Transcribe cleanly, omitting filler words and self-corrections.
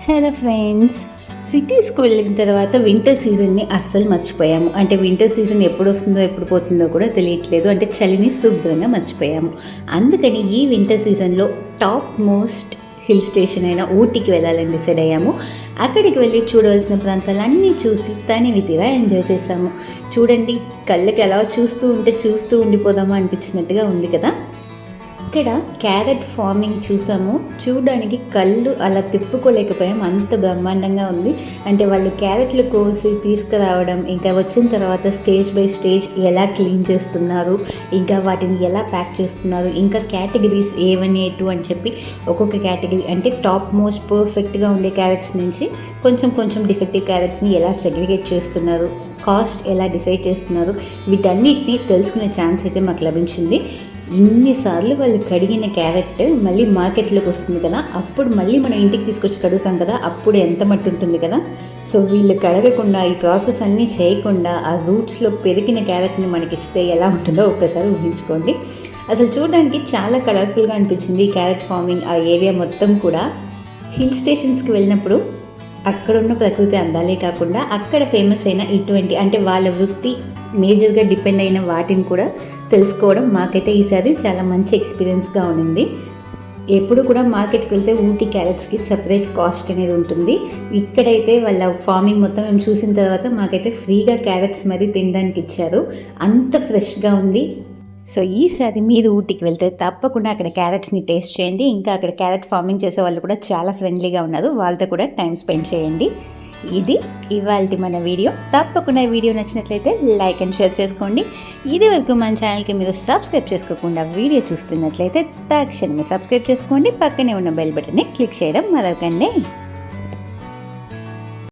Hello friends, సిటీస్కి వెళ్ళిన తర్వాత winter సీజన్ని అస్సలు మర్చిపోయాము. అంటే వింటర్ సీజన్ ఎప్పుడు వస్తుందో ఎప్పుడు పోతుందో కూడా తెలియట్లేదు. అంటే చలిని శుభ్రంగా మర్చిపోయాము. అందుకని ఈ వింటర్ సీజన్లో టాప్ మోస్ట్ హిల్ స్టేషన్ అయిన ఊటీకి వెళ్ళాలని డిసైడ్ అయ్యాము. అక్కడికి వెళ్ళి చూడవలసిన ప్రాంతాలన్నీ చూసి తనివి తీరా ఎంజాయ్ చేసాము. చూడండి, కళ్ళకి ఎలా చూస్తూ ఉండిపోదామా అనిపించినట్టుగా ఉంది కదా. ఇక్కడ క్యారెట్ ఫార్మింగ్ చూసాము. చూడడానికి కళ్ళు అలా తిప్పుకోలేకపోయాం, అంత బ్రహ్మాండంగా ఉంది. అంటే వాళ్ళు క్యారెట్లు కోసి తీసుకురావడం, ఇంకా వచ్చిన తర్వాత స్టేజ్ బై స్టేజ్ ఎలా క్లీన్ చేస్తున్నారు, ఇంకా వాటిని ఎలా ప్యాక్ చేస్తున్నారు, ఇంకా కేటగిరీస్ A1 A2 అని చెప్పి ఒక్కొక్క కేటగిరీ అంటే టాప్ మోస్ట్ పర్ఫెక్ట్గా ఉండే క్యారెట్స్ నుంచి కొంచెం డిఫెక్టివ్ క్యారెట్స్ని ఎలా సెగ్రిగేట్ చేస్తున్నారు, కాస్ట్ ఎలా డిసైడ్ చేస్తున్నారు, వీటన్నిటిని తెలుసుకునే ఛాన్స్ అయితే మాకు లభించింది. ఇన్నిసార్లు వాళ్ళు కడిగిన క్యారెట్ మళ్ళీ మార్కెట్లోకి వస్తుంది కదా, అప్పుడు మళ్ళీ మనం ఇంటికి తీసుకొచ్చి కడుగుతాం కదా, అప్పుడు ఎంత మట్టి ఉంటుంది కదా. సో వీళ్ళు కడగకుండా ఈ ప్రాసెస్ అన్నీ చేయకుండా ఆ రూట్స్లో పెరిగిన క్యారెట్ని మనకి ఇస్తే ఎలా ఉంటుందో ఒక్కసారి ఊహించుకోండి. అసలు చూడడానికి చాలా కలర్ఫుల్గా అనిపించింది ఈ క్యారెట్ ఫార్మింగ్. ఆ ఏరియా మొత్తం కూడా హిల్ స్టేషన్స్కి వెళ్ళినప్పుడు అక్కడున్న ప్రకృతి అందాలే కాకుండా అక్కడ ఫేమస్ అయిన ఇటువంటి అంటే వాళ్ళ వృత్తి మేజర్గా డిపెండ్ అయిన వాటిని కూడా తెలుసుకోవడం మాకైతే ఈసారి చాలా మంచి ఎక్స్పీరియన్స్గా ఉంది. ఎప్పుడు కూడా మార్కెట్కి వెళ్తే ఊటీ క్యారెట్స్కి సపరేట్ కాస్ట్ అనేది ఉంటుంది. ఇక్కడైతే వాళ్ళ ఫార్మింగ్ మొత్తం మేము చూసిన తర్వాత మాకైతే ఫ్రీగా క్యారెట్స్ మరి తినడానికి ఇచ్చారు. అంత ఫ్రెష్గా ఉంది. సో ఈసారి మీరు ఊటీకి వెళ్తే తప్పకుండా అక్కడ క్యారెట్స్ని టేస్ట్ చేయండి. ఇంకా అక్కడ క్యారెట్ ఫార్మింగ్ చేసే వాళ్ళు కూడా చాలా ఫ్రెండ్లీగా ఉన్నారు, వాళ్ళతో కూడా టైం స్పెండ్ చేయండి. ఇది ఇవాల్టి మన వీడియో. తప్పకుండా ఈ వీడియో నచ్చినట్లయితే లైక్ అండ్ షేర్ చేసుకోండి. ఇది వరకు మన ఛానల్కి మీరు సబ్స్క్రైబ్ చేసుకోకుండా వీడియో చూస్తున్నట్లయితే తక్షణమే సబ్స్క్రైబ్ చేసుకోండి. పక్కనే ఉన్న బెల్ బటన్ని క్లిక్ చేయడం మరవకండి.